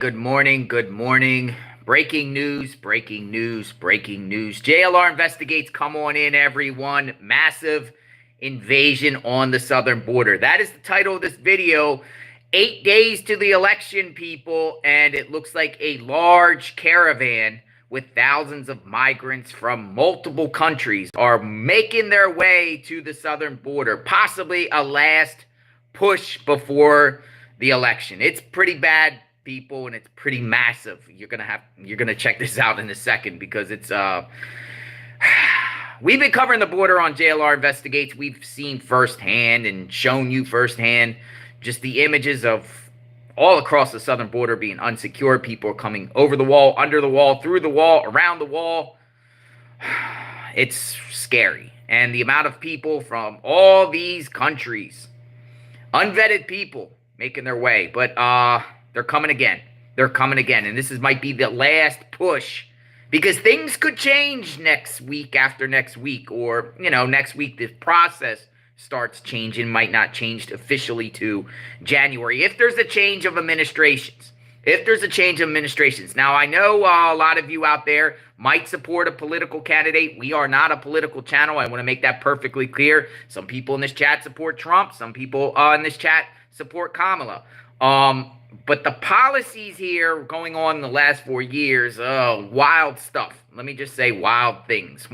Good morning. Good morning. Breaking news, breaking news, breaking news. JLR investigates. Come on in, everyone. Massive invasion on the southern border. That is the title of this video. 8 days to the election, people, and it looks like a large caravan with thousands of migrants from multiple countries are making their way to the southern border, possibly a last push before the election. It's pretty bad, people, and it's pretty massive. You're gonna check this out in a second because it's we've been covering the border on JLR Investigates. We've seen firsthand and shown you firsthand just the images of all across the southern border being unsecured. People are coming over the wall, under the wall, through the wall, around the wall. It's scary. And the amount of people from all these countries, unvetted people, making their way. But they're coming again. They're coming again. And this might be the last push. Because things could change next week, after next week. Or, next week this process starts changing. Might not change officially to January. If there's a change of administrations. Now, I know a lot of you out there might support a political candidate. We are not a political channel. I want to make that perfectly clear. Some people in this chat support Trump. Some people in this chat support Kamala. But the policies here going on in the last 4 years, wild stuff. Let me just say wild things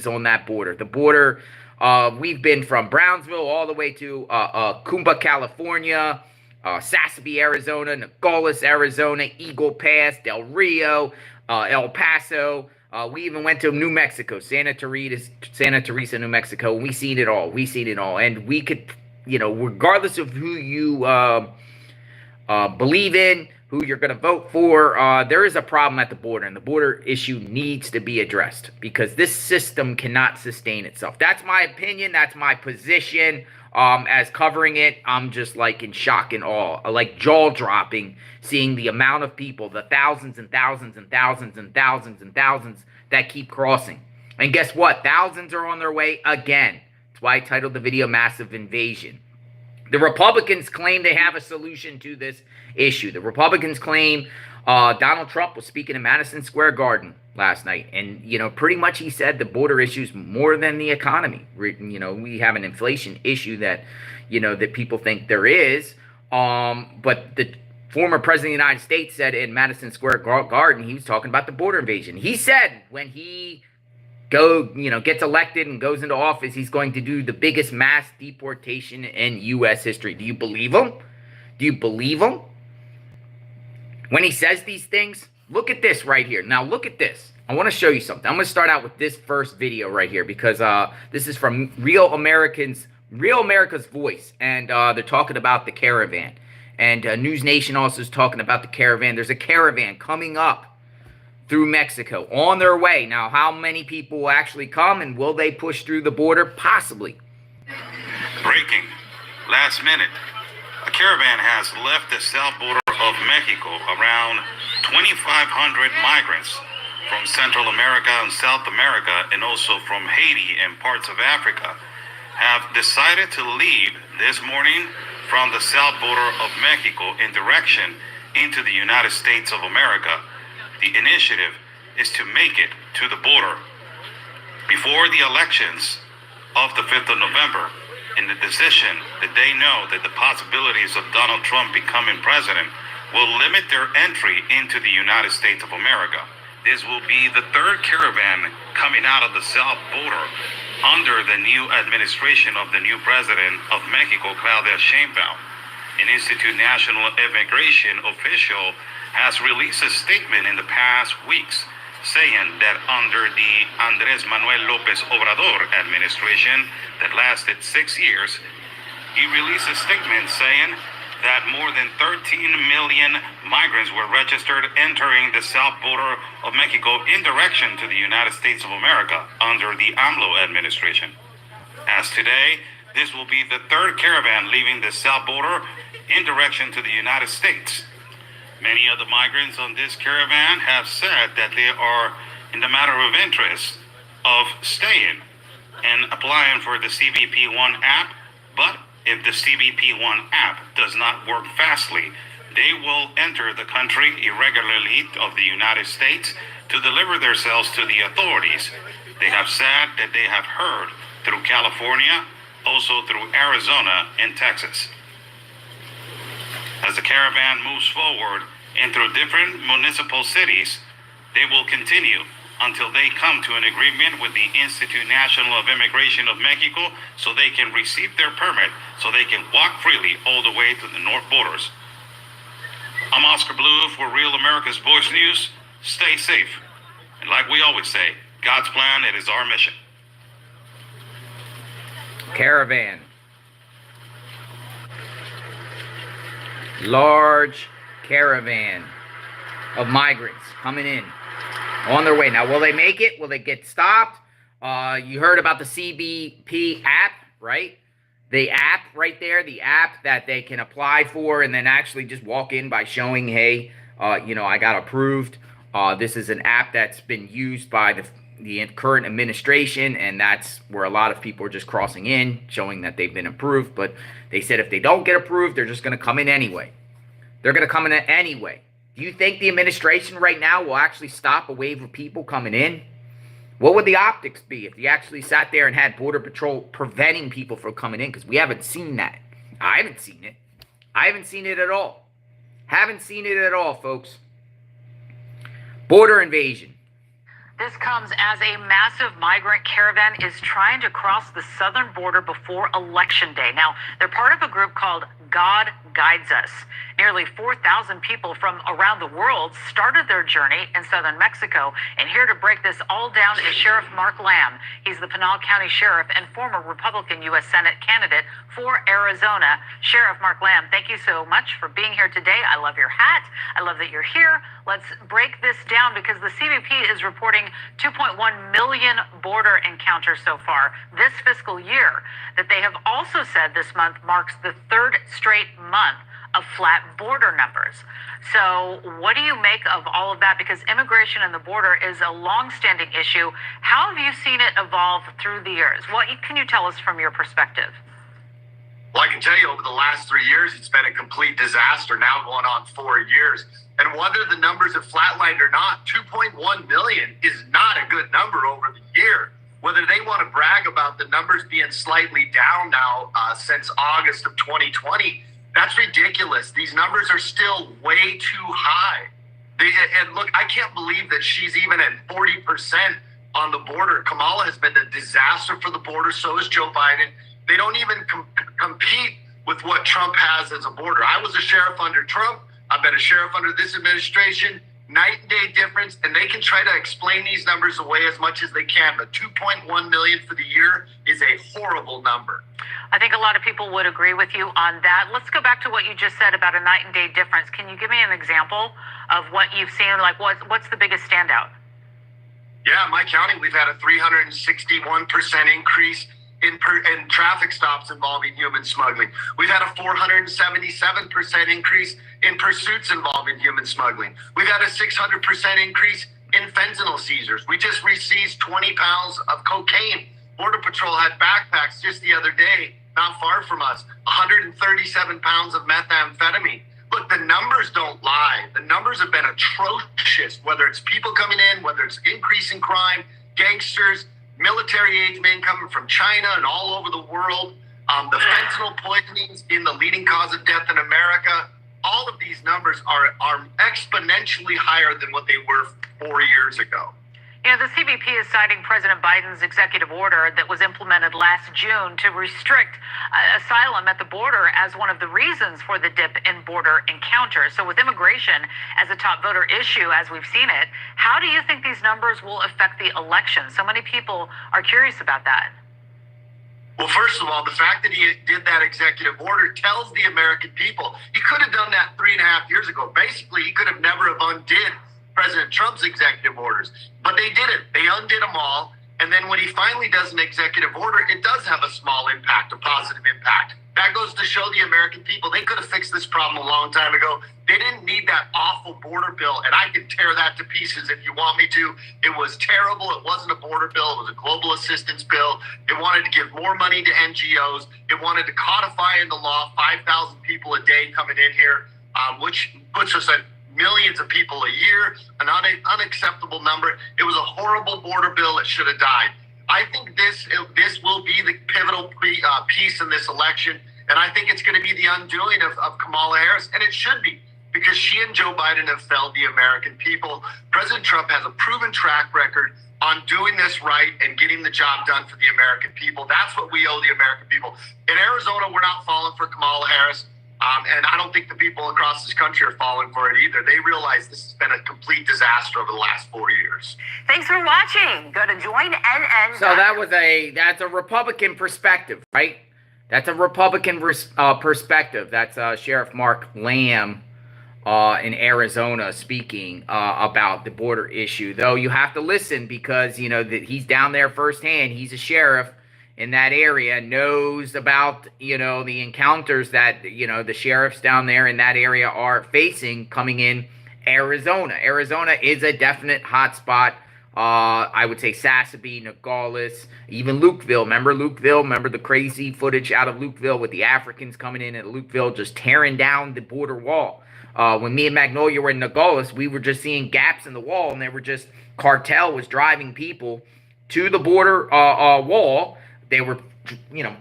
on that border. The border, we've been from Brownsville all the way to Jacumba, California, Sassabee, Arizona, Nogales, Arizona, Eagle Pass, Del Rio, El Paso. We even went to New Mexico, Santa Teresa, New Mexico. We seen it all. And we could, regardless of who you believe in, who you're going to vote for, there is a problem at the border, and the border issue needs to be addressed because this system cannot sustain itself. That's my opinion. That's my position. As covering it, I'm just like in shock and awe, like jaw-dropping, seeing the amount of people, the thousands and thousands and thousands and thousands and thousands that keep crossing. And guess what? Thousands are on their way again. That's why I titled the video Massive Invasion. The Republicans claim they have a solution to this issue. The Republicans claim Donald Trump was speaking in Madison Square Garden last night. And, pretty much he said the border issue is more than the economy. We have an inflation issue that, that people think there is. But the former president of the United States said in Madison Square Garden, he was talking about the border invasion. He said when he gets elected and goes into office, he's going to do the biggest mass deportation in U.S. history. Do you believe him? When he says these things, look at this right here. Now, look at this. I want to show you something. I'm going to start out with this first video right here because this is from Real America's Voice, and they're talking about the caravan. And News Nation also is talking about the caravan. There's a caravan coming up through Mexico, on their way. Now, how many people will actually come, and will they push through the border? Possibly. Breaking. Last minute. A caravan has left the south border of Mexico. Around 2,500 migrants from Central America and South America, and also from Haiti and parts of Africa, have decided to leave this morning from the south border of Mexico in direction into the United States of America. The initiative is to make it to the border before the elections of the 5th of November. In the decision that they know that the possibilities of Donald Trump becoming president will limit their entry into the United States of America. This will be the third caravan coming out of the south border under the new administration of the new president of Mexico, Claudia Sheinbaum. An Institute National Immigration official has released a statement in the past weeks saying that under the Andrés Manuel López Obrador administration that lasted 6 years, he released a statement saying that more than 13 million migrants were registered entering the south border of Mexico in direction to the United States of America under the AMLO administration. As today, this will be the third caravan leaving the south border in direction to the United States. Many of the migrants on this caravan have said that they are in the matter of interest of staying and applying for the CBP One app, but if the CBP One app does not work fastly, they will enter the country irregularly of the United States to deliver themselves to the authorities. They have said that they have heard through California, also through Arizona and Texas. As the caravan moves forward and through different municipal cities, they will continue until they come to an agreement with the Institute Nacional of Immigration of Mexico so they can receive their permit so they can walk freely all the way to the north borders. I'm Oscar Blue for Real America's Voice News. Stay safe. And like we always say, God's plan, it is our mission. Caravan. Large caravan of migrants coming in on their way. Now, will they make it? Will they get stopped? You heard about the CBP app, right? The app right there, the app that they can apply for and then actually just walk in by showing, hey, I got approved. This is an app that's been used by the current administration, and that's where a lot of people are just crossing in, showing that they've been approved. But they said if they don't get approved, they're just going to come in anyway. They're going to come in anyway. Do you think the administration right now will actually stop a wave of people coming in? What would the optics be if you actually sat there and had Border Patrol preventing people from coming in? Because we haven't seen that. I haven't seen it. I haven't seen it at all. Haven't seen it at all, folks. Border invasion. This comes as a massive migrant caravan is trying to cross the southern border before Election Day. Now, they're part of a group called God Guides Us. Nearly 4,000 people from around the world started their journey in southern Mexico. And here to break this all down is Sheriff Mark Lamb. He's the Pinal County Sheriff and former Republican U.S. Senate candidate for Arizona. Sheriff Mark Lamb, thank you so much for being here today. I love your hat. I love that you're here. Let's break this down because the CBP is reporting 2.1 million border encounters so far this fiscal year. That they have also said this month marks the third straight month of flat border numbers. So what do you make of all of that? Because immigration and the border is a long-standing issue. How have you seen it evolve through the years? What can you tell us from your perspective? Well, I can tell you over the last 3 years, it's been a complete disaster, now going on 4 years. And whether the numbers have flatlined or not, 2.1 million is not a good number over the year. Whether they want to brag about the numbers being slightly down now since August of 2020, that's ridiculous. These numbers are still way too high. And look, I can't believe that she's even at 40% on the border. Kamala has been a disaster for the border. So has Joe Biden. They don't even compete with what Trump has as a border. I was a sheriff under Trump. I've been a sheriff under this administration. Night and day difference, and they can try to explain these numbers away as much as they can. But 2.1 million for the year is a horrible number. I think a lot of people would agree with you on that. Let's go back to what you just said about a night and day difference. Can you give me an example of what you've seen? Like, what's the biggest standout? Yeah, in my county, we've had a 361% increase in traffic stops involving human smuggling. We've had a 477% increase in pursuits involving human smuggling. We've had a 600% increase in fentanyl seizures. We just seized 20 pounds of cocaine. Border Patrol had backpacks just the other day, not far from us, 137 pounds of methamphetamine. Look, the numbers don't lie. The numbers have been atrocious, whether it's people coming in, whether it's increase in crime, gangsters, military age men coming from China and all over the world, the fentanyl poisonings being the leading cause of death in America. All of these numbers are exponentially higher than what they were 4 years ago. You know, the CBP is citing President Biden's executive order that was implemented last June to restrict asylum at the border as one of the reasons for the dip in border encounters. So with immigration as a top voter issue, as we've seen it, how do you think these numbers will affect the election? So many people are curious about that. Well, first of all, the fact that he did that executive order tells the American people he could have done that 3.5 years ago. Basically, he could have never have undid President Trump's executive orders, but they did it. They undid them all. And then when he finally does an executive order, it does have a small impact, a positive impact. That goes to show the American people they could have fixed this problem a long time ago. They didn't need that awful border bill, and I can tear that to pieces if you want me to. It was terrible. It wasn't a border bill. It was a global assistance bill. It wanted to give more money to NGOs. It wanted to codify in the law 5,000 people a day coming in here. which puts us at millions of people a year, an unacceptable number. It was a horrible border bill that should have died. I think this will be the pivotal piece in this election, and I think it's going to be the undoing of Kamala Harris, and it should be, because she and Joe Biden have failed the American people. President Trump has a proven track record on doing this right and getting the job done for the American people. That's what we owe the American people. In Arizona, we're not falling for Kamala Harris. And I don't think the people across this country are falling for it either. They realize this has been a complete disaster over the last 4 years. Thanks for watching. Go to joinnn. So that's a Republican perspective, right? That's a Republican perspective. That's Sheriff Mark Lamb in Arizona speaking about the border issue. Though you have to listen, because that he's down there firsthand. He's a sheriff in that area, knows about, the encounters that, the sheriffs down there in that area are facing coming in Arizona. Arizona is a definite hotspot. I would say Sassabee, Nogales, even Lukeville. Remember the crazy footage out of Lukeville with the Africans coming in at Lukeville, just tearing down the border wall. When me and Magnolia were in Nogales, we were just seeing gaps in the wall, and they were just, Cartel was driving people to the border wall. They were,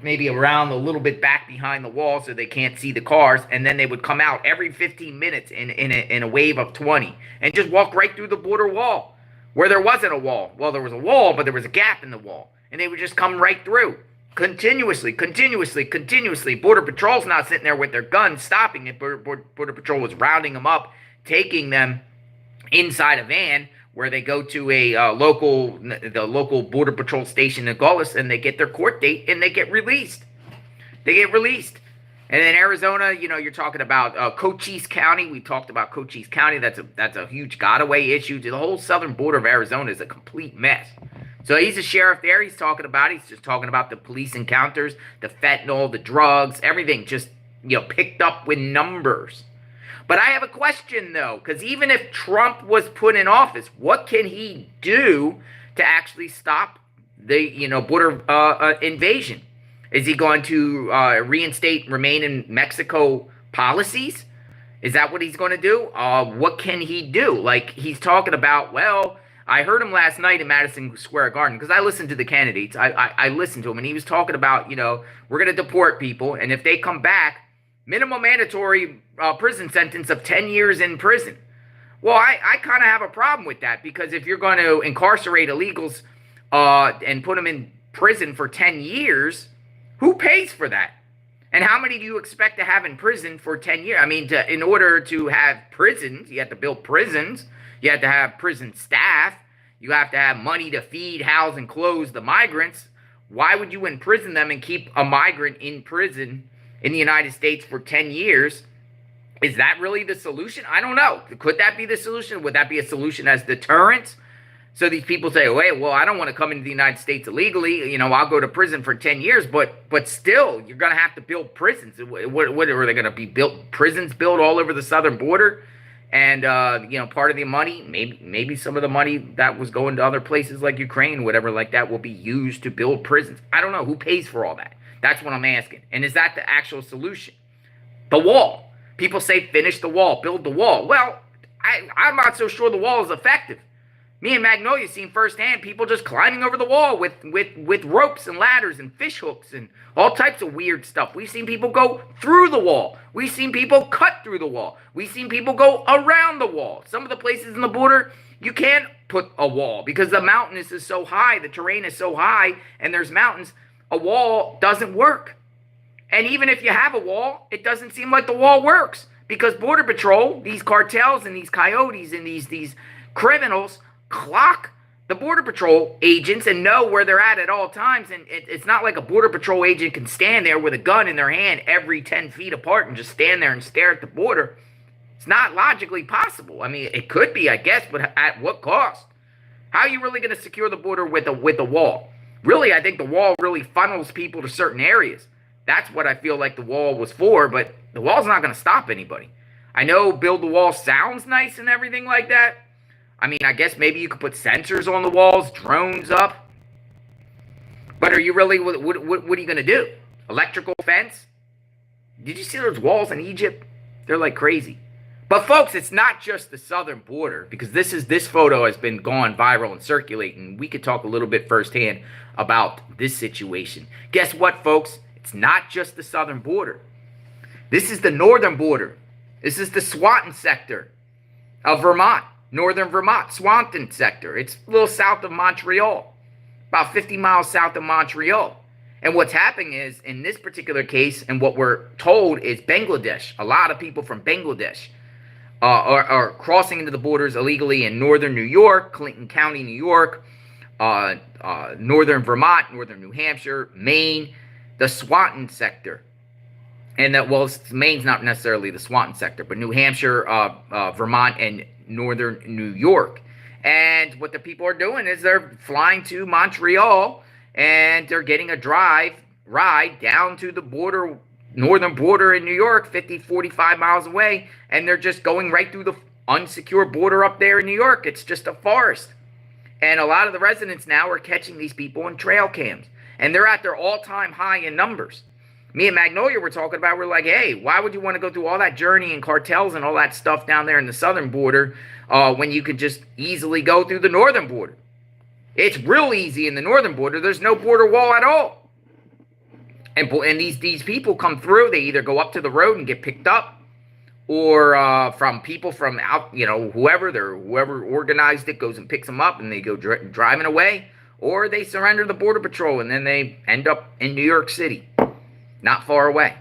maybe around a little bit back behind the wall so they can't see the cars. And then they would come out every 15 minutes in a wave of 20 and just walk right through the border wall where there wasn't a wall. Well, there was a wall, but there was a gap in the wall. And they would just come right through continuously. Border Patrol's not sitting there with their guns stopping it. Border Patrol was rounding them up, taking them inside a van, where they go to the local Border Patrol station in Nogales, and they get their court date, and they get released. And in Arizona, you're talking about Cochise County. We talked about Cochise County. That's a huge got-away issue. The whole southern border of Arizona is a complete mess. So he's a sheriff there. He's just talking about the police encounters, the fentanyl, the drugs, everything just, picked up with numbers. But I have a question, though, because even if Trump was put in office, what can he do to actually stop the, border invasion? Is he going to reinstate remain in Mexico policies? Is that what he's going to do? What can he do? Like, he's talking about, well, I heard him last night in Madison Square Garden, because I listened to the candidates. I listened to him, and he was talking about, we're going to deport people, and if they come back, minimum mandatory prison sentence of 10 years in prison. Well, I kind of have a problem with that, because if you're going to incarcerate illegals and put them in prison for 10 years, who pays for that? And how many do you expect to have in prison for 10 years? I mean, in order to have prisons, you have to build prisons. You have to have prison staff. You have to have money to feed, house, and clothe the migrants. Why would you imprison them and keep a migrant in prison in the United States for 10 years? Is that really the solution? I don't know. Could that be the solution? Would that be a solution as deterrent? So these people say, wait, well, I don't want to come into the United States illegally. I'll go to prison for 10 years. But still, you're going to have to build prisons. What are they going to be built? Prisons built all over the southern border? And, part of the money, maybe some of the money that was going to other places like Ukraine, whatever like that, will be used to build prisons. I don't know. Who pays for all that? That's what I'm asking. And is that the actual solution? The wall. People say finish the wall, build the wall. Well, I'm not so sure the wall is effective. Me and Magnolia seen firsthand people just climbing over the wall with ropes and ladders and fish hooks and all types of weird stuff. We've seen people go through the wall. We've seen people cut through the wall. We've seen people go around the wall. Some of the places in the border, you can't put a wall because the mountain is so high, the terrain is so high, and there's mountains. A wall doesn't work. And even if you have a wall, it doesn't seem like the wall works, because Border Patrol, these cartels and these coyotes and these criminals clock the Border Patrol agents and know where they're at all times. And it's not like a Border Patrol agent can stand there with a gun in their hand every 10 feet apart and just stand there and stare at the border. It's not logically possible. I mean, it could be, I guess, but at what cost? How are you really going to secure the border with a wall? Really, I think the wall really funnels people to certain areas. That's what I feel like the wall was for, but the wall's not going to stop anybody. I know build the wall sounds nice and everything like that. I mean, I guess maybe you could put sensors on the walls, drones up. But are you really, what are you going to do? Electrical fence? Did you see those walls in Egypt? They're like crazy. But folks, it's not just the southern border, because this photo has been gone viral and circulating. We could talk a little bit firsthand about this situation. Guess what, folks? It's not just the southern border. This is the northern border. This is the Swanton sector of Vermont, northern Vermont, Swanton sector. It's a little south of Montreal, about 50 miles south of Montreal. And what's happening is, in this particular case, and what we're told is Bangladesh, a lot of people from Bangladesh are crossing into the borders illegally in northern New York, Clinton County, New York, northern Vermont, northern New Hampshire, Maine, the Swanton sector. And that, well, Maine's not necessarily the Swanton sector, but New Hampshire, Vermont, and northern New York. And what the people are doing is they're flying to Montreal, and they're getting a ride down to the border, northern border in New York, 50, 45 miles away, and they're just going right through the unsecured border up there in New York. It's just a forest. And a lot of the residents now are catching these people in trail cams, and they're at their all-time high in numbers. Me and Magnolia were talking about, we're like, hey, why would you want to go through all that journey and cartels and all that stuff down there in the southern border when you could just easily go through the northern border? It's real easy in the northern border. There's no border wall at all. And these people come through. They either go up to the road and get picked up, or from people from out, whoever organized it goes and picks them up, and they go driving away, or they surrender to the Border Patrol, and then they end up in New York City. Not far away.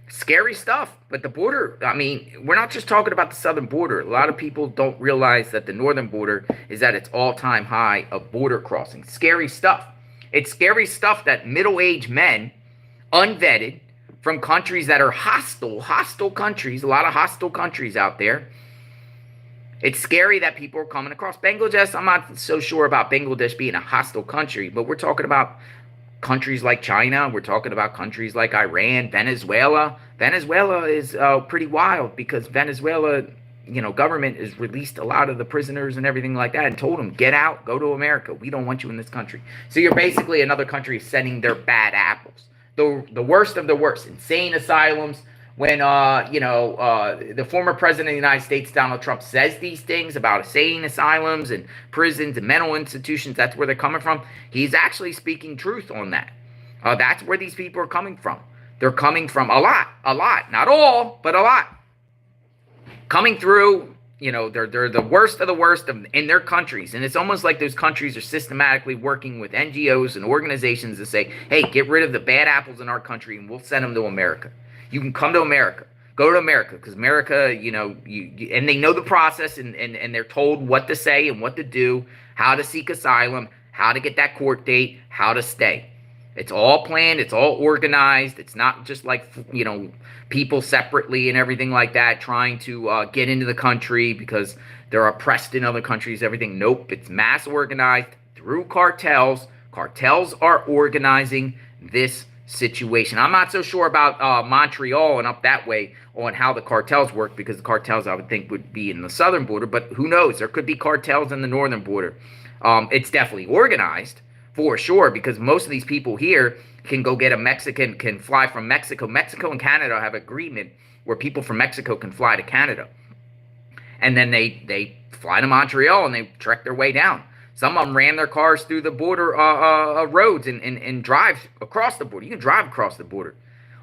Scary stuff. But the border, I mean, we're not just talking about the southern border. A lot of people don't realize that the northern border is at its all-time high of border crossing. Scary stuff. It's scary stuff that middle-aged men, unvetted, from countries that are hostile countries, a lot of hostile countries out there. It's scary that people are coming across Bangladesh. I'm not so sure about Bangladesh being a hostile country, but we're talking about countries like China. We're talking about countries like Iran, Venezuela. Venezuela is pretty wild, because Venezuela, government has released a lot of the prisoners and everything like that and told them, get out, go to America. We don't want you in this country. So you're basically another country sending their bad apples. The worst of the worst. Insane asylums. When, the former president of the United States, Donald Trump, says these things about insane asylums and prisons and mental institutions, that's where they're coming from. He's actually speaking truth on that. That's where these people are coming from. They're coming from a lot. Not all, but a lot. Coming through, they're the worst of the worst in their countries. And it's almost like those countries are systematically working with NGOs and organizations to say, hey, get rid of the bad apples in our country and we'll send them to America. You can come to America. Go to America, because America, and they know the process, and they're told what to say and what to do, how to seek asylum, how to get that court date, how to stay. It's all planned. It's all organized. It's not just like, people separately and everything like that trying to get into the country because they're oppressed in other countries, everything. Nope. It's mass organized through cartels. Cartels are organizing this situation. I'm not so sure about Montreal and up that way on how the cartels work, because the cartels, I would think, would be in the southern border, but who knows? There could be cartels in the northern border. It's definitely organized for sure, because most of these people here can go get can fly from Mexico. Mexico and Canada have an agreement where people from Mexico can fly to Canada, and then they fly to Montreal and they trek their way down. Some of them ran their cars through the border roads and drive across the border. You can drive across the border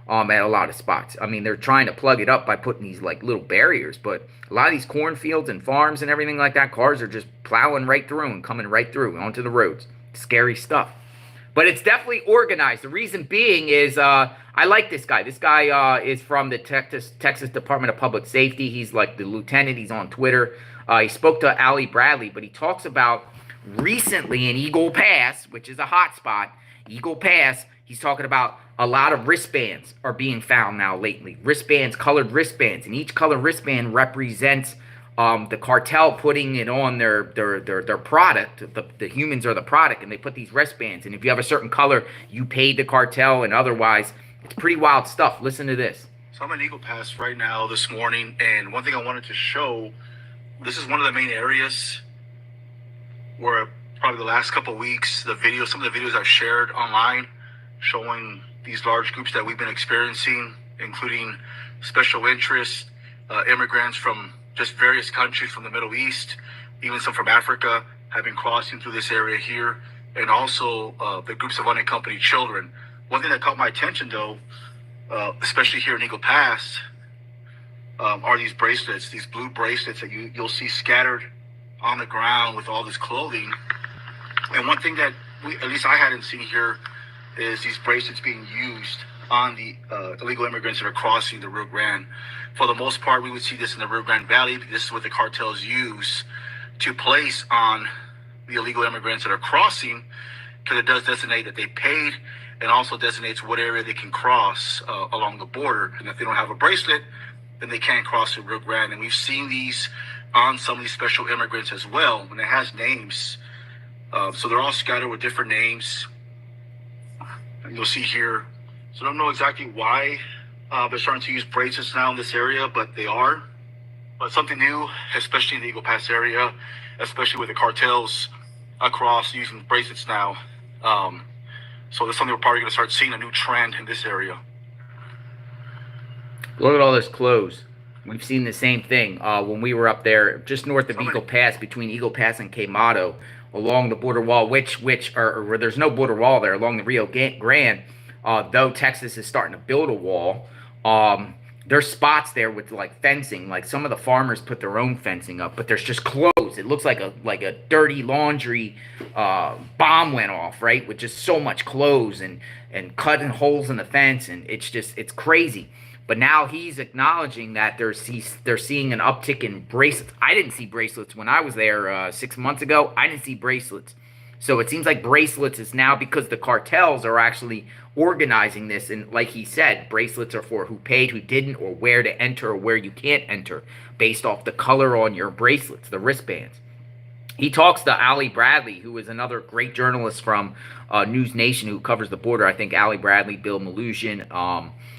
at a lot of spots. I mean, they're trying to plug it up by putting these like little barriers, but a lot of these cornfields and farms and everything like that, cars are just plowing right through and coming right through onto the roads. Scary stuff. But it's definitely organized. The reason being is I like this guy. This guy is from the Texas Department of Public Safety. He's like the lieutenant. He's on Twitter. He spoke to Ali Bradley, but he talks about recently in Eagle Pass, which is a hot spot, Eagle Pass, he's talking about a lot of wristbands are being found now lately. Wristbands, colored wristbands, and each colored wristband represents the cartel putting it on their product. The humans are the product, and they put these wristbands, and if you have a certain color, you paid the cartel, and otherwise, it's pretty wild stuff. Listen to this. So I'm in Eagle Pass right now this morning, and one thing I wanted to show, this is one of the main areas where probably the last couple of weeks, some of the videos I've shared online showing these large groups that we've been experiencing, including special interests, immigrants from just various countries from the Middle East, even some from Africa, have been crossing through this area here, and also the groups of unaccompanied children. One thing that caught my attention, though, especially here in Eagle Pass, are these bracelets, these blue bracelets that you'll see scattered on the ground with all this clothing. And one thing that at least I hadn't seen here, is these bracelets being used on the illegal immigrants that are crossing the Rio Grande. For the most part, we would see this in the Rio Grande Valley. This is what the cartels use to place on the illegal immigrants that are crossing, because it does designate that they paid, and also designates what area they can cross along the border. And if they don't have a bracelet, then they can't cross the Rio Grande. And we've seen these on some of these special immigrants as well, and it has names. So they're all scattered with different names. And you'll see here, so I don't know exactly why they're starting to use bracelets now in this area, but they are. But something new, especially in the Eagle Pass area, especially with the cartels across using bracelets now. So that's something we're probably going to start seeing, a new trend in this area. Look at all this clothes. We've seen the same thing when we were up there just north of Eagle Pass, between Eagle Pass and Quemado, along the border wall, which where there's no border wall there, along the Rio Grande, though Texas is starting to build a wall. There's spots there with like fencing, like some of the farmers put their own fencing up, but there's just clothes. It looks like a dirty laundry bomb went off, right, with just so much clothes and cutting holes in the fence, and it's crazy. But now he's acknowledging that they're seeing an uptick in bracelets. I didn't see bracelets when I was there 6 months ago. I didn't see bracelets. So it seems like bracelets is now, because the cartels are actually organizing this. And like he said, bracelets are for who paid, who didn't, or where to enter or where you can't enter, based off the color on your bracelets, the wristbands. He talks to Ali Bradley, who is another great journalist from News Nation who covers the border. I think Ali Bradley, Bill Malusian,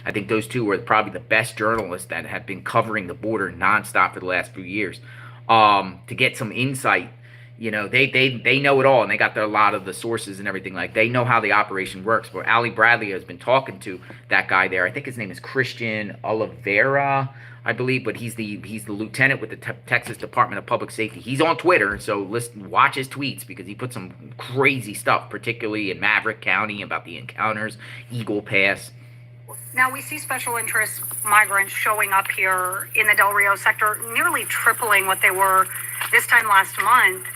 I think those two are probably the best journalists that have been covering the border nonstop for the last few years. To get some insight, you know, they know it all, and they got a lot of the sources and everything. Like, they know how the operation works. But Ali Bradley has been talking to that guy there. I think his name is Christian Oliveira, I believe, but he's the lieutenant with the Texas Department of Public Safety. He's on Twitter, so watch his tweets, because he put some crazy stuff, particularly in Maverick County, about the encounters, Eagle Pass. Now, we see special interest migrants showing up here in the Del Rio sector, nearly tripling what they were this time last month.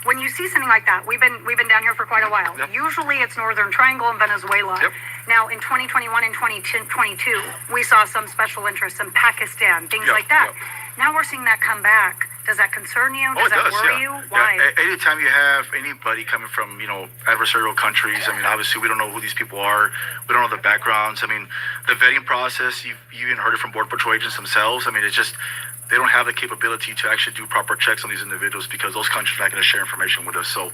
When you see something like that, we've been down here for quite a while. Yep. Usually it's Northern Triangle and Venezuela. Yep. Now, in 2021 and 2022, we saw some special interests in Pakistan, things like that. Yep. Now we're seeing that come back. Does that concern you? Does that worry you? Why? Yeah. Anytime you have anybody coming from, adversarial countries, I mean, obviously we don't know who these people are. We don't know their backgrounds. I mean, the vetting process, you even heard it from Border Patrol agents themselves. I mean, it's just, they don't have the capability to actually do proper checks on these individuals, because those countries are not going to share information with us. So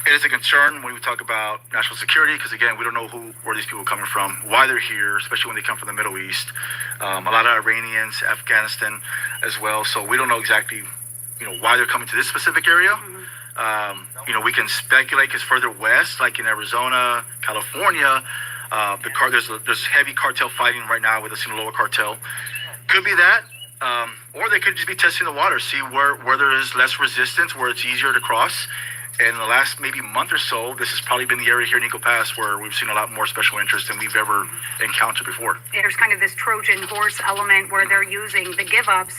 it is a concern when we talk about national security, because again, we don't know where these people are coming from, why they're here, especially when they come from the Middle East. A lot of Iranians, Afghanistan as well. So we don't know exactly, why they're coming to this specific area. We can speculate, because further west, like in Arizona, California, there's heavy cartel fighting right now with the Sinaloa cartel. Could be that. Or they could just be testing the water, see where there is less resistance, where it's easier to cross. And in the last maybe month or so, this has probably been the area here in Eagle Pass where we've seen a lot more special interest than we've ever encountered before. There's kind of this Trojan horse element where they're using the give-ups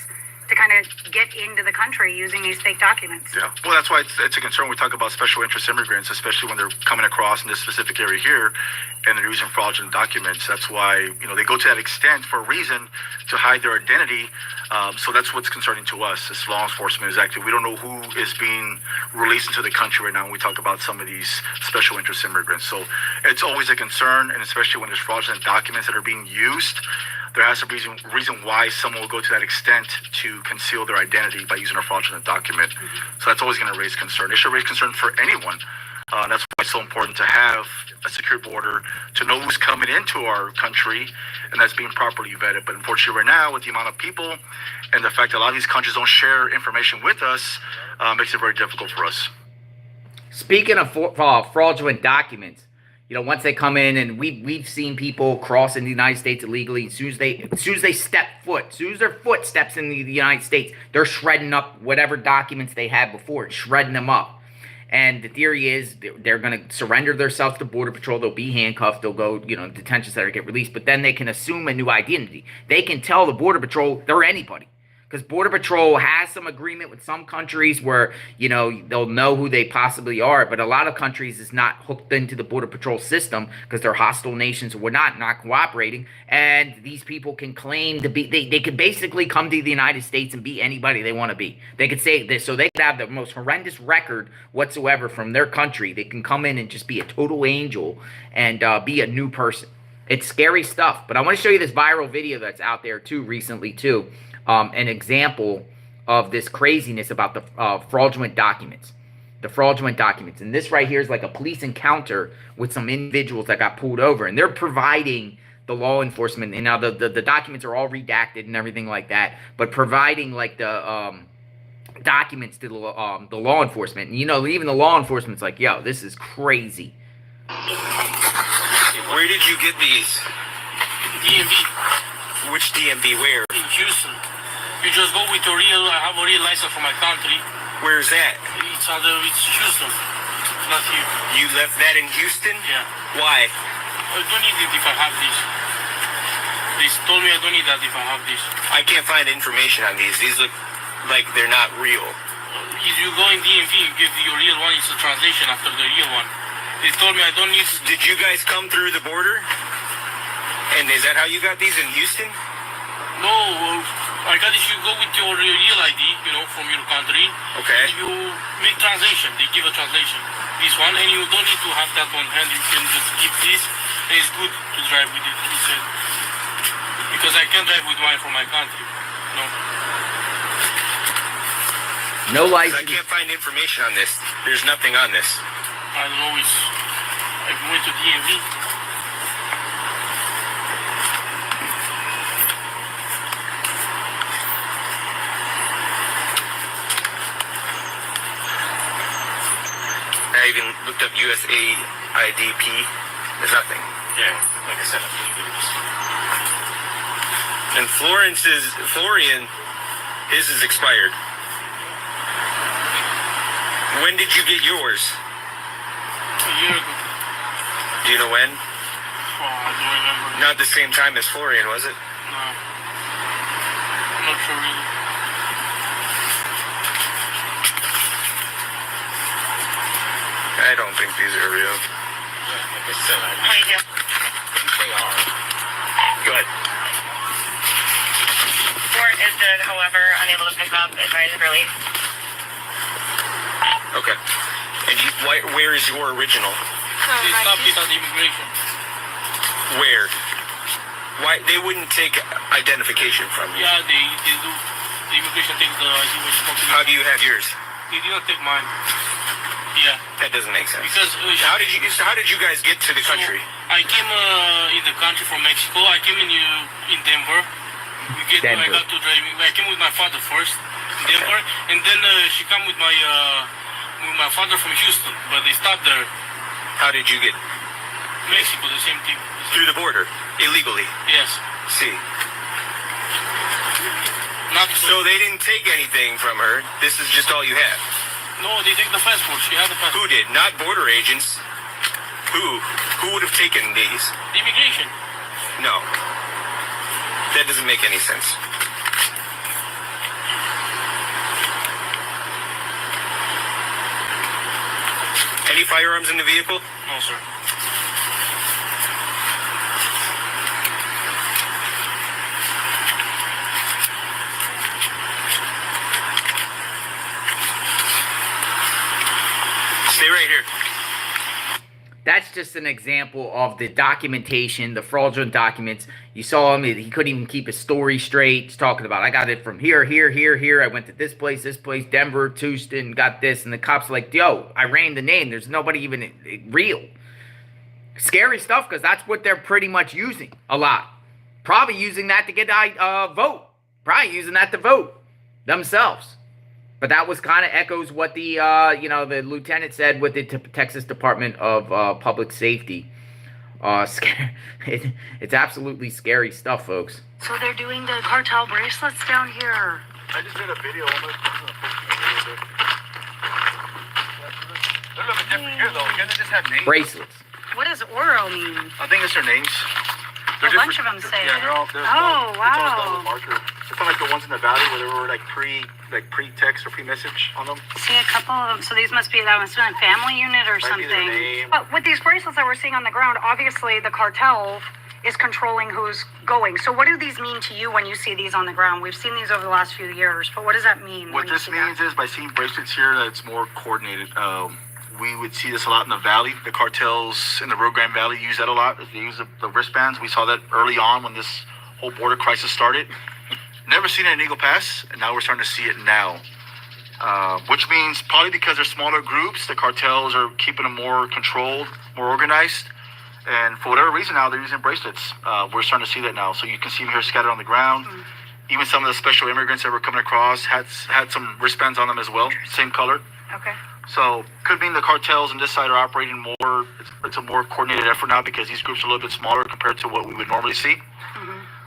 to kind of get into the country using these fake documents. Yeah, well, that's why it's a concern when we talk about special interest immigrants, especially when they're coming across in this specific area here and they're using fraudulent documents. That's why, they go to that extent for a reason, to hide their identity. So that's what's concerning to us as law enforcement, is actually we don't know who is being released into the country right now when we talk about some of these special interest immigrants. So it's always a concern, and especially when there's fraudulent documents that are being used, there has to be a reason why someone will go to that extent to conceal their identity by using a fraudulent document. So that's always going to raise concern. It should raise concern for anyone. That's why it's so important to have a secure border, to know who's coming into our country, and that's being properly vetted. But unfortunately right now, with the amount of people and the fact that a lot of these countries don't share information with us, makes it very difficult for us. Speaking of fraudulent documents, once they come in, and we've seen people cross in the United States illegally. As soon as their foot steps in the United States, they're shredding up whatever documents they had before, shredding them up. And the theory is they're going to surrender themselves to Border Patrol. They'll be handcuffed. They'll go, detention center, get released. But then they can assume a new identity. They can tell the Border Patrol they're anybody. Because Border Patrol has some agreement with some countries where, they'll know who they possibly are. But a lot of countries is not hooked into the Border Patrol system because they're hostile nations or not cooperating. And these people can claim to be, they could basically come to the United States and be anybody they want to be. They could say this, so they could have the most horrendous record whatsoever from their country. They can come in and just be a total angel and be a new person. It's scary stuff. But I want to show you this viral video that's out there too recently too. An example of this craziness about the fraudulent documents. The fraudulent documents. And this right here is like a police encounter with some individuals that got pulled over. And they're providing the law enforcement. And now the documents are all redacted and everything like that. But providing like the documents to the law enforcement. And, even the law enforcement's like, yo, this is crazy. Where did you get these? DMV. Which DMV? Where? In Houston. You just go with I have a real license for my country. Where's that? It's Houston. It's not here. You left that in Houston? Yeah. Why? I don't need it if I have this. They told me I don't need that if I have this. I can't find information on these. These look like they're not real. If you go in DMV, you give your real one, it's a translation after the real one. They told me I don't need... Did you guys come through the border? And is that how you got these in Houston? No, I got this. You go with your real ID, from your country. Okay. You make translation. They give a translation. This one, and you don't need to have that on hand. You can just keep this, and it's good to drive with it. He said, because I can't drive with mine from my country. No license. I can't find information on this. There's nothing on this. I don't know. I went to DMV. I even looked up USAIDP. There's nothing. Yeah, like I said, I believe it is. And Florian, his is expired. When did you get yours? A year ago. Do you know when? Oh, I don't remember. Not the same time as Florian, was it? No. I'm not sure really. I don't think these are real. Yeah, like I said, I Thank they are. Good. Court is good, however, unable to pick up advised release. Okay. And where is your original? They stopped it at immigration. Where? Why they wouldn't take identification from you? Yeah, they do. The immigration takes the ID when you come to How do you have yours? They did not take mine. Yeah. That doesn't make sense. Because how did you guys get to the country? I came in the country from Mexico. I came in Denver. I got to driving. I came with my father first in Denver, and then she came with my father from Houston. But they stopped there. How did you get Mexico? The same thing. through the border illegally? Yes. See. Not So they didn't take anything from her. This is just all you have. No, they take the passport. She had the passport. Who did? Not border agents. Who would have taken these? Immigration. No. That doesn't make any sense. Any firearms in the vehicle? No, sir. Stay right here. That's just an example of the documentation, the fraudulent documents. You saw him, he couldn't even keep his story straight. He's talking about, I got it from here. I went to this place, Denver, Houston, got this. And the cops are like, yo, I ran the name. There's nobody even real. Scary stuff, because that's what they're pretty much using a lot. Probably using that to get vote. Probably using that to vote themselves. But that was kind of echoes what the, the lieutenant said with the Texas Department of Public Safety. It's absolutely scary stuff, folks. So they're doing the cartel bracelets down here. I just did a video. I'm gonna post it a little bit. They're a little bit different here, though. Again, they just have names. Bracelets. What does Oro mean? I think it's their names. A bunch of them say Yeah, it. they're all. Oh, wow. It's marker. It's not like the ones in the valley where there were like pre-text or pre-message on them. See a couple of them. So these must be a family unit or Might be their something. name. But with these bracelets that we're seeing on the ground, obviously the cartel is controlling who's going. So what do these mean to you when you see these on the ground? We've seen these over the last few years, but what does that mean? What this means is by seeing bracelets here that it's more coordinated. We would see this a lot in the valley. The cartels in the Rio Grande Valley use that a lot. They use the wristbands. We saw that early on when this whole border crisis started. Never seen it in Eagle Pass, and now we're starting to see it now. Which means probably because they're smaller groups, the cartels are keeping them more controlled, more organized. And for whatever reason now, they're using bracelets. We're starting to see that now. So you can see them here scattered on the ground. Even some of the special immigrants that were coming across had some wristbands on them as well, same color. Okay. So could mean the cartels on this side are operating more. It's a more coordinated effort now because these groups are a little bit smaller compared to what we would normally see.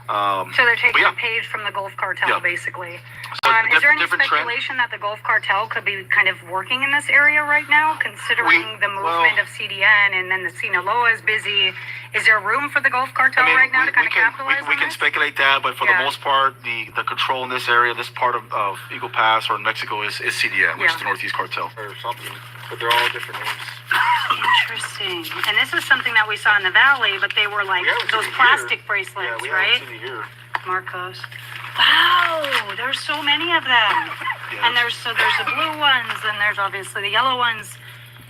So they're taking yeah. a page from the Gulf Cartel, Yeah. basically. So Is there any different trend. speculation that the Gulf Cartel could be kind of working in this area right now, considering the movement of CDN and then the Sinaloa is busy? Is there room for the Gulf Cartel right now to kind of capitalize on we can this? speculate that, but for Yeah. the most part, the control in this area, this part of Eagle Pass or Mexico is CDN, which is Yeah. the Northeast Cartel. Or something, but they're all different names. Interesting. And this is something that we saw in the valley, but they were like We haven't those seen it plastic here. bracelets, Yeah, we right? haven't seen it here. Marcos. Wow, there's so many of them. Yeah. And there's the blue ones, and there's obviously the yellow ones.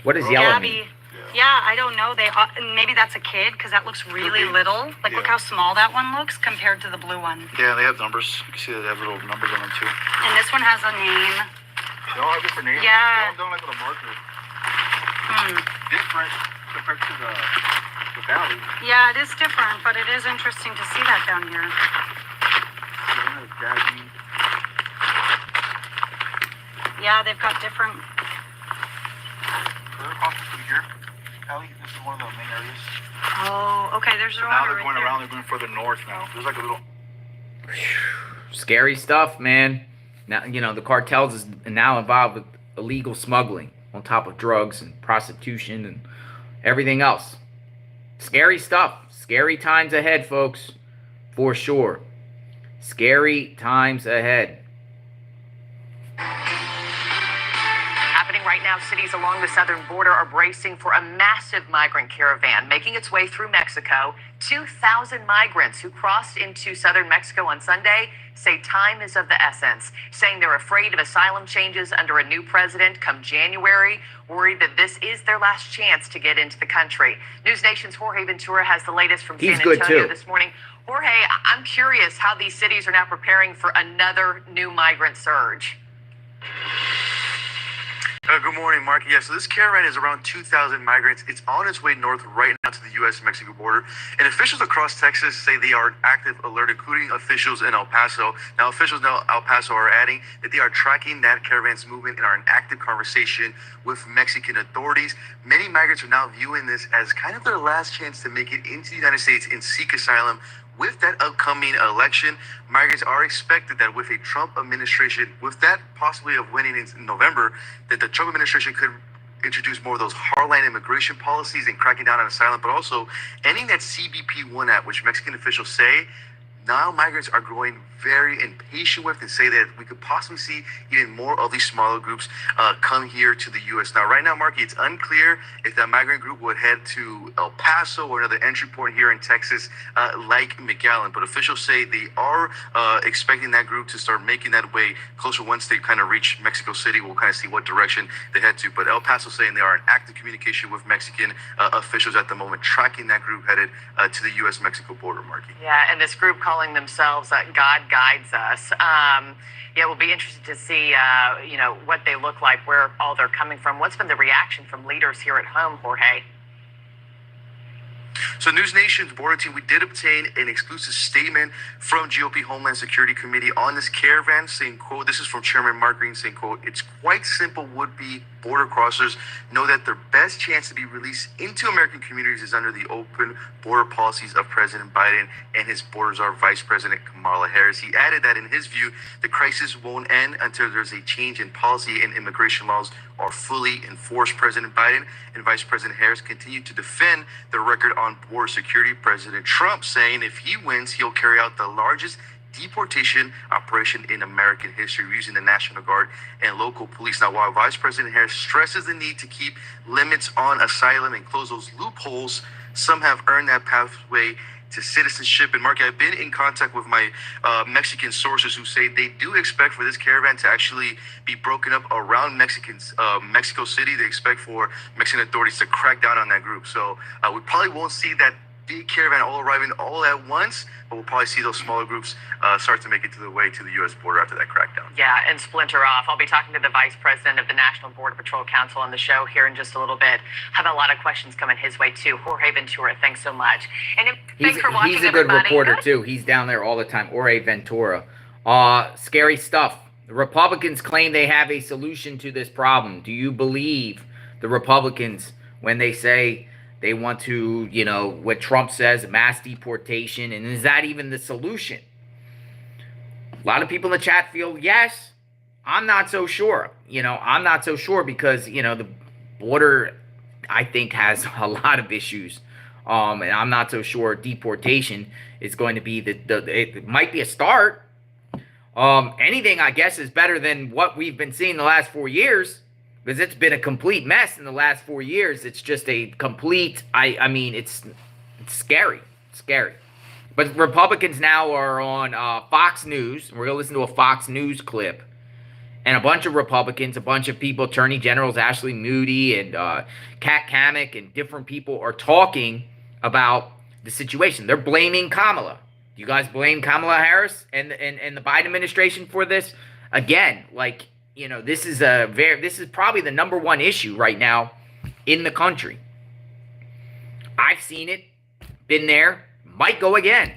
What does yellow mean? Gabby. Yeah, I don't know. They maybe that's a kid because that looks really be. little. Like look Yeah. how small that one looks compared to the blue one. Yeah, they have numbers. You can see they have little numbers on them too. And this one has a name. They all have different names. Yeah. They all don't like a marker. Hmm. Different compared to the valley. Yeah, it is different, but it is interesting to see that down here. Yeah, they've got different. Here, Allie, this is one of the main areas. Oh, okay. There's a Now water they're right going there. around. They're going further north now. There's like a little. Scary stuff, man. Now, the cartels is now involved with illegal smuggling on top of drugs and prostitution and everything else. Scary stuff. Scary times ahead, folks. For sure. Scary times ahead. Happening right now, cities along the southern border are bracing for a massive migrant caravan making its way through Mexico. 2,000 migrants who crossed into southern Mexico on Sunday say time is of the essence, saying they're afraid of asylum changes under a new president come January, worried that this is their last chance to get into the country. News Nation's Jorge Ventura has the latest from He's San good, Antonio too. this morning. Jorge, I'm curious how these cities are now preparing for another new migrant surge. Good morning, Mark. Yeah, so this caravan is around 2,000 migrants. It's on its way north right now to the U.S.-Mexico border. And officials across Texas say they are in active alert, including officials in El Paso. Now, officials in El Paso are adding that they are tracking that caravan's movement and are in active conversation with Mexican authorities. Many migrants are now viewing this as kind of their last chance to make it into the United States and seek asylum. With that upcoming election, migrants are expected that with a Trump administration, with that possibility of winning in November, that the Trump administration could introduce more of those hardline immigration policies and cracking down on asylum, but also ending that CBP-1 Act, which Mexican officials say now migrants are growing very impatient with and say that we could possibly see even more of these smaller groups come here to the U.S. Now, right now, Marky, it's unclear if that migrant group would head to El Paso or another entry point here in Texas like McAllen. But officials say they are expecting that group to start making that way closer once they kind of reach Mexico City. We'll kind of see what direction they head to. But El Paso saying they are in active communication with Mexican officials at the moment, tracking that group headed to the U.S.-Mexico border, Marky. Yeah, and this group calling themselves God Guides Us. Yeah, we'll be interested to see, what they look like, where all they're coming from. What's been the reaction from leaders here at home, Jorge? So News Nation's border team, we did obtain an exclusive statement from GOP Homeland Security Committee on this caravan saying, quote, this is from Chairman Mark Green saying, quote, it's quite simple would-be border crossers know that their best chance to be released into American communities is under the open border policies of President Biden and his border czar, Vice President Kamala Harris. He added that in his view, the crisis won't end until there's a change in policy and immigration laws are fully enforced. President Biden and Vice President Harris continue to defend their record on border security. President Trump saying if he wins, he'll carry out the largest deportation operation in American history using the National Guard and local police. Now, while Vice President Harris stresses the need to keep limits on asylum and close those loopholes, some have earned that pathway to citizenship. And Mark, I've been in contact with my Mexican sources who say they do expect for this caravan to actually be broken up around Mexico City. They expect for Mexican authorities to crack down on that group. So we probably won't see that big caravan all arriving all at once, but we'll probably see those smaller groups start to make it to the way to the U.S. border after that crackdown. Yeah, and splinter off. I'll be talking to the Vice President of the National Border Patrol Council on the show here in just a little bit. Have a lot of questions coming his way, too. Jorge Ventura, thanks so much. And thanks for watching, he's a good everybody. reporter, too. He's down there all the time. Jorge Ventura. Scary stuff. The Republicans claim they have a solution to this problem. Do you believe the Republicans when they say they want to, what Trump says, mass deportation, and is that even the solution? A lot of people in the chat feel yes. I'm not so sure. I'm not so sure because, the border, I think, has a lot of issues. And I'm not so sure deportation is going to be it might be a start. Anything, I guess, is better than what we've been seeing the last 4 years. Because it's been a complete mess in the last 4 years. It's just a complete, it's scary. It's scary. But Republicans now are on Fox News. We're going to listen to a Fox News clip. And a bunch of Republicans, a bunch of people, Attorney Generals Ashley Moody and Kat Kamek and different people are talking about the situation. They're blaming Kamala. Do you guys blame Kamala Harris and the Biden administration for this? Again, this is probably the number one issue right now in the country. I've seen it, been there, might go again.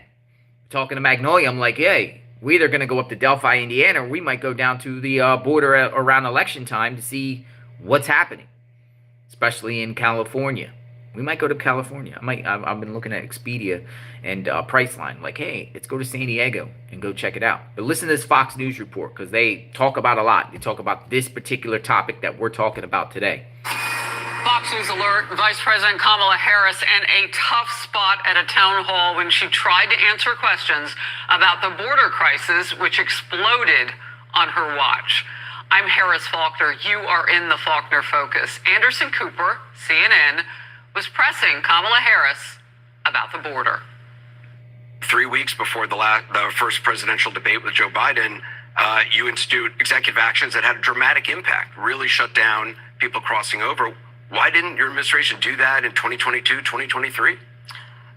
Talking to Magnolia, I'm like, hey, we're either going to go up to Delphi, Indiana, or we might go down to the border around election time to see what's happening, especially in California. We might go to California. I've been looking at Expedia and Priceline. Like, hey, let's go to San Diego and go check it out. But listen to this Fox News report because they talk about a lot. They talk about this particular topic that we're talking about today. Fox News alert, Vice President Kamala Harris in a tough spot at a town hall when she tried to answer questions about the border crisis, which exploded on her watch. I'm Harris Faulkner. You are in the Faulkner Focus. Anderson Cooper, CNN, was pressing Kamala Harris about the border. 3 weeks before the first presidential debate with Joe Biden, you institute executive actions that had a dramatic impact, really shut down people crossing over. Why didn't your administration do that in 2022, 2023?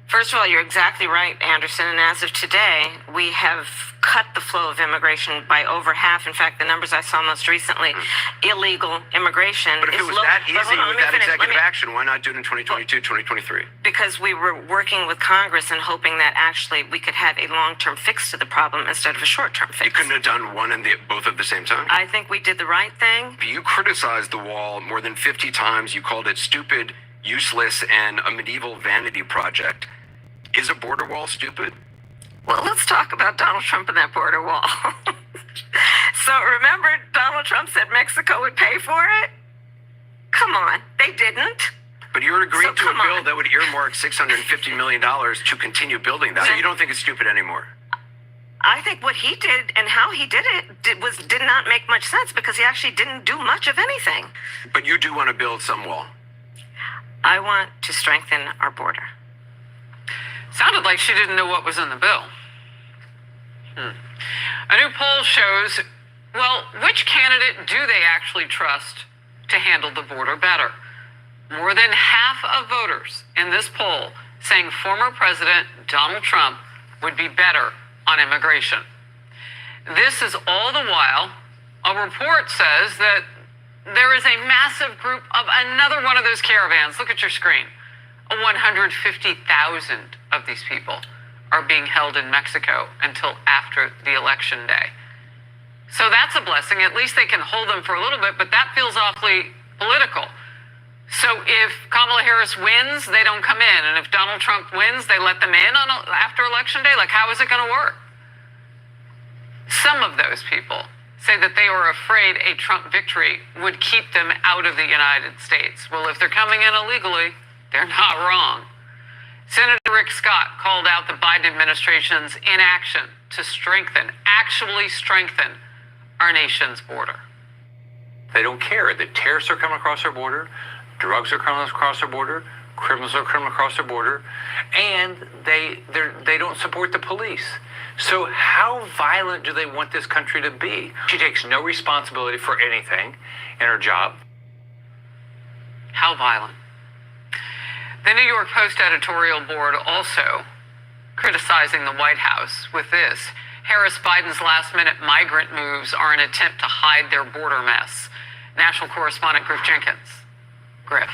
First of all, you're exactly right, Anderson. And as of today, we have cut the flow of immigration by over half. In fact, the numbers I saw most recently, illegal immigration But if it was that easy with that executive action, why not do it in 2022, 2023? Because we were working with Congress and hoping that actually we could have a long-term fix to the problem instead of a short-term fix. You couldn't have done one and both at the same time? I think we did the right thing. You criticized the wall more than 50 times. You called it stupid, useless, and a medieval vanity project. Is a border wall stupid? Well, let's talk about Donald Trump and that border wall. So remember, Donald Trump said Mexico would pay for it? Come on, they didn't. But you agreed to a bill that would earmark $650 million to continue building that. So you don't think it's stupid anymore? I think what he did and how he did it did not make much sense because he actually didn't do much of anything. But you do want to build some wall. I want to strengthen our border. Sounded like she didn't know what was in the bill. A new poll shows, which candidate do they actually trust to handle the border better? More than half of voters in this poll saying former President Donald Trump would be better on immigration. This is all the while a report says that there is a massive group of another one of those caravans. Look at your screen. 150,000 of these people are being held in Mexico until after the election day. So that's a blessing. At least they can hold them for a little bit, but that feels awfully political. So if Kamala Harris wins, they don't come in. And if Donald Trump wins, they let them in after Election Day? Like, how is it going to work? Some of those people say that they were afraid a Trump victory would keep them out of the United States. Well, if they're coming in illegally, they're not wrong. Senator Rick Scott called out the Biden administration's inaction to actually strengthen our nation's border. They don't care that terrorists are coming across our border, drugs are coming across our border, criminals are coming across our border, and they don't support the police. So how violent do they want this country to be? She takes no responsibility for anything in her job. How violent? The New York Post editorial board also criticizing the White House with this. Harris-Biden's last-minute migrant moves are an attempt to hide their border mess. National correspondent Griff Jenkins. Griff.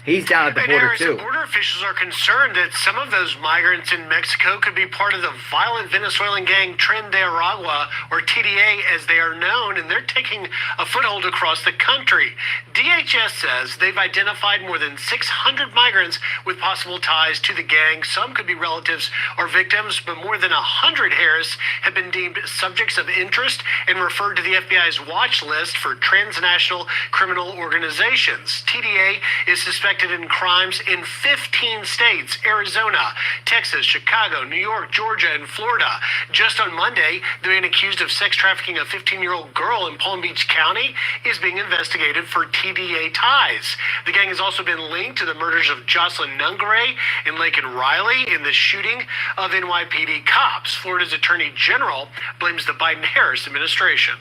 He's down at the border, too. Border officials are concerned that some of those migrants in Mexico could be part of the violent Venezuelan gang Tren de Aragua, or TDA as they are known, and they're taking a foothold across the country. DHS says they've identified more than 600 migrants with possible ties to the gang. Some could be relatives or victims, but more than 100 Harris have been deemed subjects of interest and referred to the FBI's watch list for transnational criminal organizations. TDA is suspected in crimes in 15 states: Arizona, Texas, Chicago, New York, Georgia, and Florida. Just on Monday, the man accused of sex trafficking a 15-year-old girl in Palm Beach County is being investigated for TDA ties. The gang has also been linked to the murders of Jocelyn Nungaray and Laken Riley in the shooting of NYPD cops. Florida's Attorney General blames the Biden-Harris administration.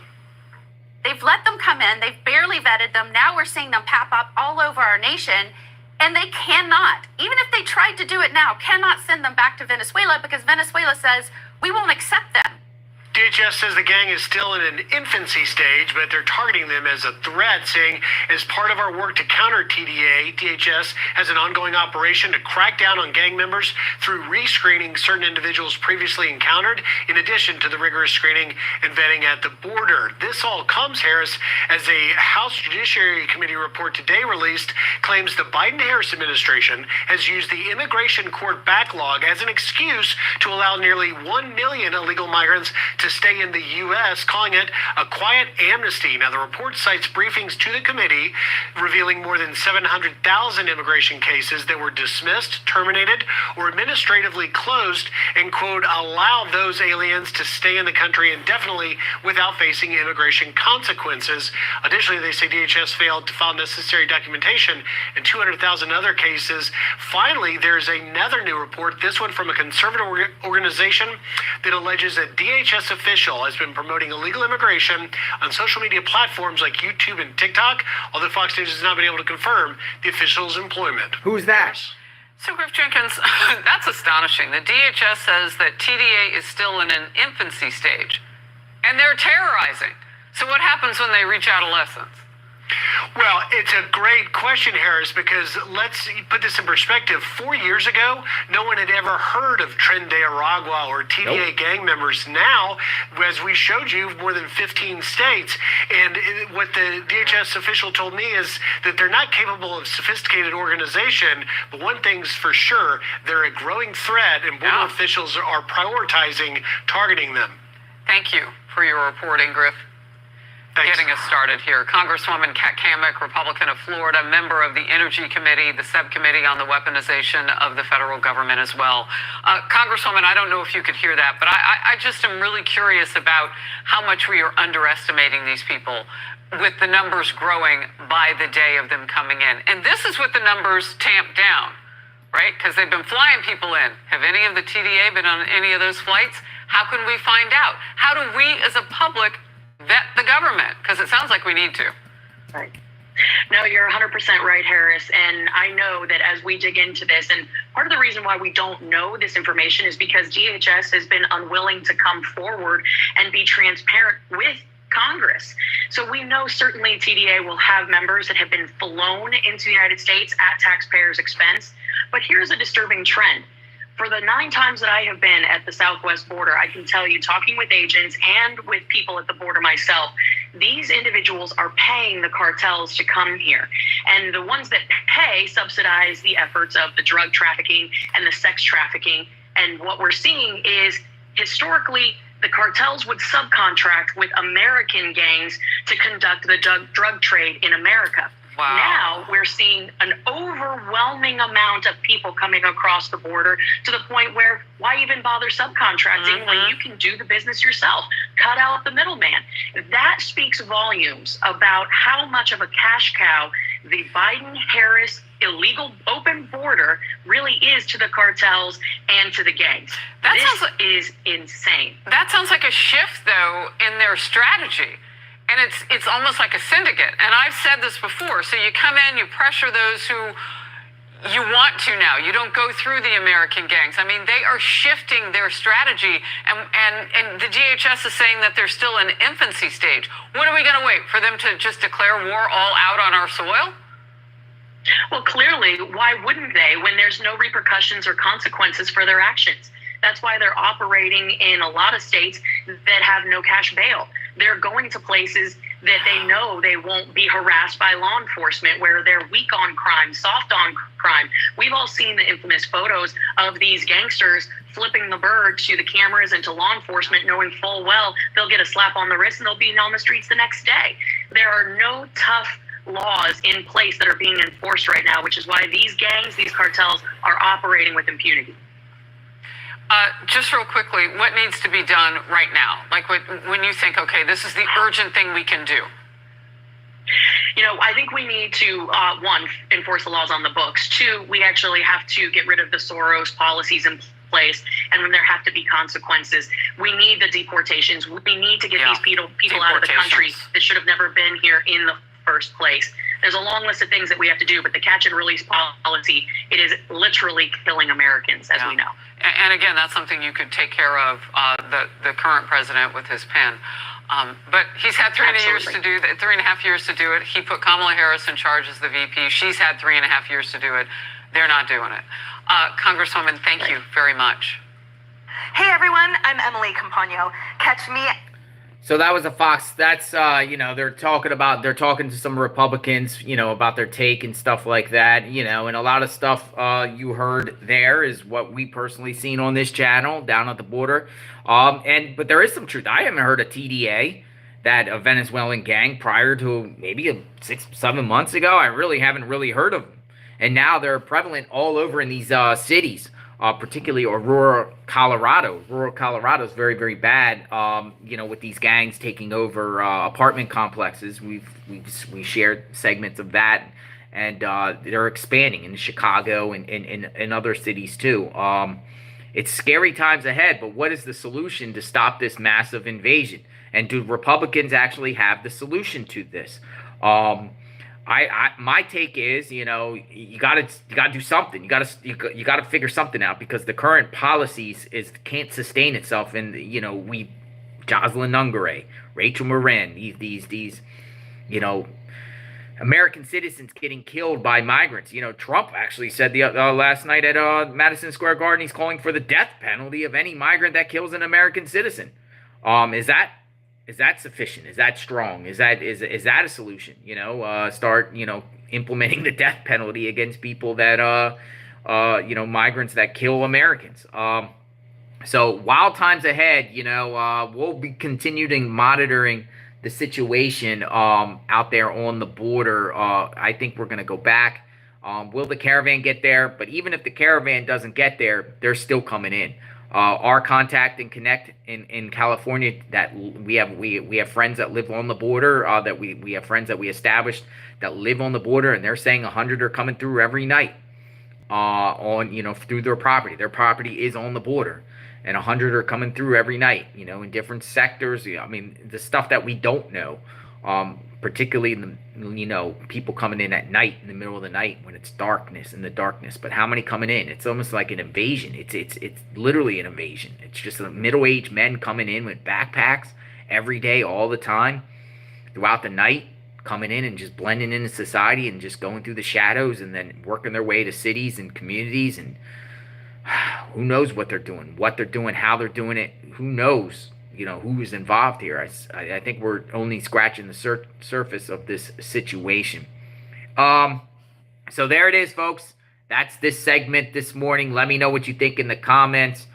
They've let them come in. They've barely vetted them. Now we're seeing them pop up all over our nation. And they cannot, even if they tried to do it now, cannot send them back to Venezuela because Venezuela says, we won't accept them. DHS says the gang is still in an infancy stage, but they're targeting them as a threat, saying as part of our work to counter TDA, DHS has an ongoing operation to crack down on gang members through rescreening certain individuals previously encountered, in addition to the rigorous screening and vetting at the border. This all comes, Harris, as a House Judiciary Committee report today released claims the Biden-Harris administration has used the immigration court backlog as an excuse to allow nearly 1 million illegal migrants to stay in the U.S., calling it a quiet amnesty. Now, the report cites briefings to the committee revealing more than 700,000 immigration cases that were dismissed, terminated, or administratively closed, and, quote, allow those aliens to stay in the country indefinitely without facing immigration consequences. Additionally, they say DHS failed to file necessary documentation in 200,000 other cases. Finally, there's another new report, this one from a conservative organization that alleges that DHS official has been promoting illegal immigration on social media platforms like YouTube and TikTok, although Fox News has not been able to confirm the official's employment. Who's that? So, Griff Jenkins, that's astonishing. The DHS says that TDA is still in an infancy stage, and they're terrorizing. So what happens when they reach adolescence? Well, it's a great question, Harris, because let's put this in perspective. 4 years ago, no one had ever heard of Tren de Aragua or TDA gang members. Now, as we showed you, more than 15 states. And what the DHS official told me is that they're not capable of sophisticated organization, but one thing's for sure, they're a growing threat, and border officials are prioritizing targeting them. Thank you for your reporting, Griff. Thanks. Getting us started here. Congresswoman Kat Cammack, Republican of Florida, member of the Energy Committee, the subcommittee on the weaponization of the federal government as well. Congresswoman, I don't know if you could hear that, but I just am really curious about how much we are underestimating these people with the numbers growing by the day of them coming in. And this is with the numbers tamped down, right? Because they've been flying people in. Have any of the TDA been on any of those flights? How can we find out? How do we as a public vet the government? Because it sounds like we need to. Right. No, you're 100% right, Harris. And I know that as we dig into this, and part of the reason why we don't know this information is because DHS has been unwilling to come forward and be transparent with Congress. So we know certainly TDA will have members that have been flown into the United States at taxpayers' expense. But here's a disturbing trend. For the 9 times that I have been at the southwest border, I can tell you, talking with agents and with people at the border myself, these individuals are paying the cartels to come here. And the ones that pay subsidize the efforts of the drug trafficking and the sex trafficking. And what we're seeing is historically, the cartels would subcontract with American gangs to conduct the drug trade in America. Wow. Now we're seeing an overwhelming amount of people coming across the border to the point where why even bother subcontracting when you can do the business yourself? Cut out the middleman. That speaks volumes about how much of a cash cow the Biden-Harris illegal open border really is to the cartels and to the gangs. Is insane. That sounds like a shift, though, in their strategy. And it's almost like a syndicate. And I've said this before. So you come in, you pressure those who you want to now. You don't go through the American gangs. I mean, they are shifting their strategy. And the DHS is saying that they're still in infancy stage. What are we going to wait for them to just declare war all out on our soil? Well, clearly, why wouldn't they when there's no repercussions or consequences for their actions? That's why they're operating in a lot of states that have no cash bail. They're going to places that they know they won't be harassed by law enforcement, where they're weak on crime, soft on crime. We've all seen the infamous photos of these gangsters flipping the bird to the cameras and to law enforcement, knowing full well they'll get a slap on the wrist and they'll be on the streets the next day. There are no tough laws in place that are being enforced right now, which is why these gangs, these cartels, are operating with impunity. Just real quickly, what needs to be done right now? Like when you think, okay, this is the urgent thing we can do. You know, I think we need to, one, enforce the laws on the books. Two, we actually have to get rid of the Soros policies in place, and when there have to be consequences. We need the deportations. We need to get these people out of the country that should have never been here in the first place. There's a long list of things that we have to do, but the catch and release policy, it is literally killing Americans, as we know. And again, that's something you could take care of, the current president with his pen. But he's had 3.5 years to do it. He put Kamala Harris in charge as the VP. She's had 3.5 years to do it. They're not doing it. Congresswoman, thank you very much. Hey everyone, I'm Emily Campagno. Catch me. So that was a Fox. That's they're talking to some Republicans, about their take and stuff like that, and a lot of stuff you heard there is what we personally seen on this channel down at the border. But there is some truth. I haven't heard of TDA, that a Venezuelan gang, prior to maybe 6-7 months ago. I really haven't heard of them. And now they're prevalent all over in these cities. Particularly Aurora, Colorado. Rural Colorado is very, very bad, with these gangs taking over apartment complexes. We shared segments of that, and they're expanding in Chicago and other cities too. It's scary times ahead, but what is the solution to stop this massive invasion? And do Republicans actually have the solution to this? My take is, you gotta do something. You gotta figure something out, because the current policies can't sustain itself. And Jocelyn, Nungaray, Rachel Morin, these American citizens getting killed by migrants. Trump actually said last night at Madison Square Garden, he's calling for the death penalty of any migrant that kills an American citizen. Is that sufficient? Is that strong? Is that a solution? Start implementing the death penalty against people that migrants that kill Americans. So wild times ahead. We'll be continuing monitoring the situation out there on the border. I think we're gonna go back. Will the caravan get there? But even if the caravan doesn't get there, they're still coming in. Our contact and connect in California, that we have friends that live on the border, that we have friends that we established that live on the border, and they're saying 100 are coming through every night through their property. Their property is on the border, and 100 are coming through every night, in different sectors. I mean, the stuff that we don't know, particularly people coming in at night, in the middle of the night, when it's in the darkness. But how many coming in? It's almost like an invasion. It's literally an invasion. It's just middle-aged men coming in with backpacks every day, all the time, throughout the night, coming in and just blending into society and just going through the shadows, and then working their way to cities and communities. And who knows what they're doing, how they're doing it. Who knows? who is involved here. I think we're only scratching the surface of this situation. So there it is, folks. That's this segment this morning. Let me know what you think in the comments.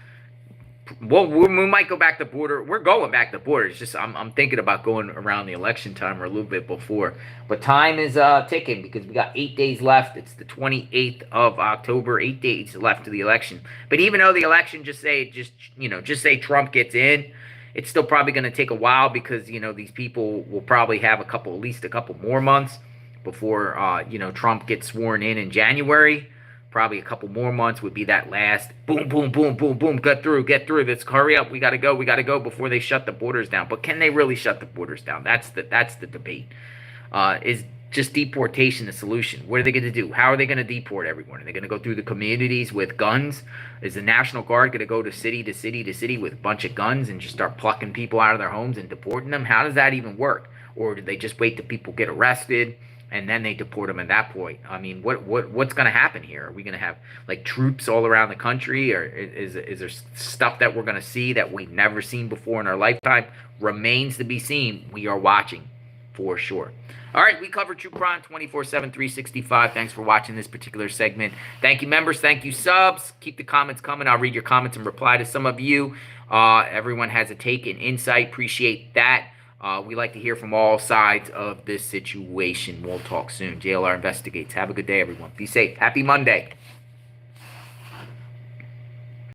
Well, we might go back to border. We're going back to border. It's just I'm thinking about going around the election time or a little bit before. But time is ticking because we got 8 days left. It's the 28th of October. 8 days left to the election. But even though the election, just say Trump gets in, it's still probably going to take a while because these people will probably have at least a couple more months before Trump gets sworn in January. Probably a couple more months would be that last boom, boom, boom, boom, boom. Get through. Let's hurry up. We got to go before they shut the borders down. But can they really shut the borders down? That's the debate. Is just deportation the solution? What are they going to do? How are they going to deport everyone? Are they going to go through the communities with guns? Is the National Guard going to go to city to city to city with a bunch of guns and just start plucking people out of their homes and deporting them? How does that even work? Or do they just wait till people get arrested and then they deport them at that point? I mean, what's going to happen here? Are we going to have troops all around the country, or is there stuff that we're going to see that we've never seen before in our lifetime? Remains to be seen. We are watching for sure. All right, we cover True Crime 24/7, 365. Thanks for watching this particular segment. Thank you, members. Thank you, subs. Keep the comments coming. I'll read your comments and reply to some of you. Everyone has a take and insight. Appreciate that. We like to hear from all sides of this situation. We'll talk soon. JLR Investigates. Have a good day, everyone. Be safe. Happy Monday.